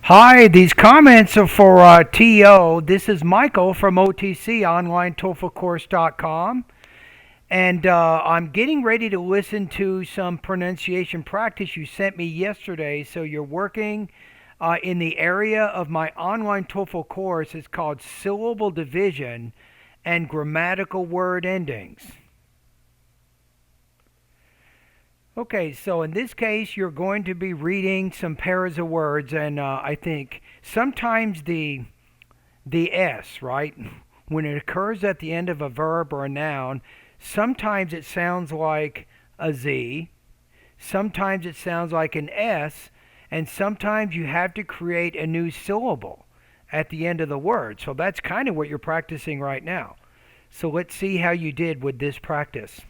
Hi, these comments are for TO. This is Michael from OTC, OnlineTOEFLCourse.com. And I'm getting ready to listen to some pronunciation practice you sent me yesterday. So you're working in the area of my online TOEFL course. It's called Syllable Division and Grammatical Word Endings. Okay, so in this case, you're going to be reading some pairs of words, and I think sometimes the S, right, when it occurs at the end of a verb or a noun, sometimes it sounds like a Z, sometimes it sounds like an S, and sometimes you have to create a new syllable at the end of the word. So that's kind of what you're practicing right now. So let's see how you did with this practice.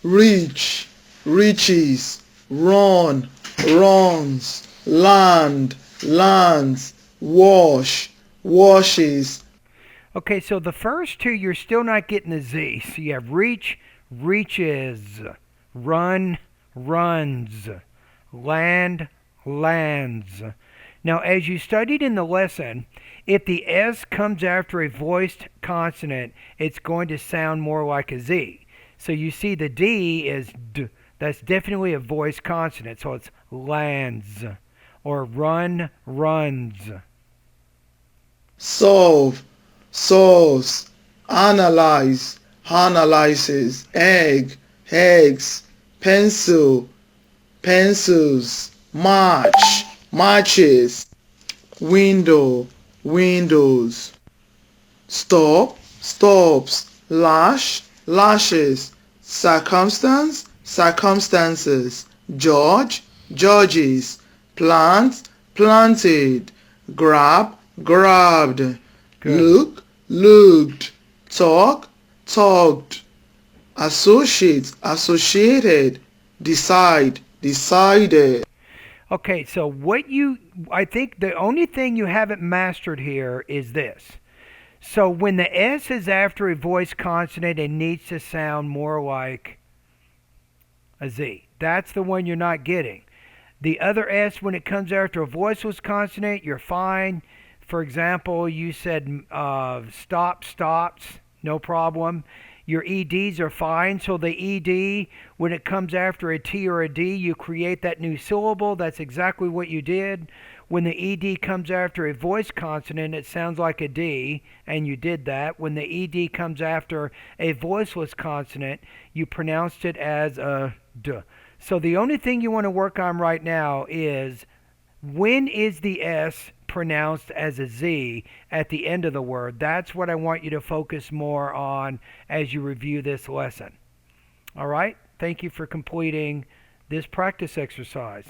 Reach, reaches, run, runs, land, lands, wash, washes. Okay, so the first two, you're still not getting the Z. So you have reach, reaches, run, runs, land, lands. Now, as you studied in the lesson, if the S comes after a voiced consonant, it's going to sound more like a Z. So you see the D is D. That's definitely a voiced consonant. So it's lands or run, runs. Solve, solves, analyze, analyzes, egg, eggs, pencil, pencils, march, marches, window, windows, stop, stops, lash, lashes, circumstance, circumstances, judge, judges, plant, planted, grab, grabbed, Good. look, looked, talk, talked, associate, associated, decide, decided. Okay, so I think the only thing you haven't mastered here is this. So when the S is after a voiced consonant, it needs to sound more like a Z. That's the one you're not getting. The other S, when it comes after a voiceless consonant, you're fine. For example, you said stop, stops, no problem. Your EDs are fine. So the ED, when it comes after a T or a D, you create that new syllable. That's exactly what you did. When the ED comes after a voice consonant, it sounds like a D, and you did that. When the ED comes after a voiceless consonant, you pronounced it as a D. So the only thing you want to work on right now is when is the S pronounced as a Z at the end of the word? That's what I want you to focus more on as you review this lesson. All right? Thank you for completing this practice exercise.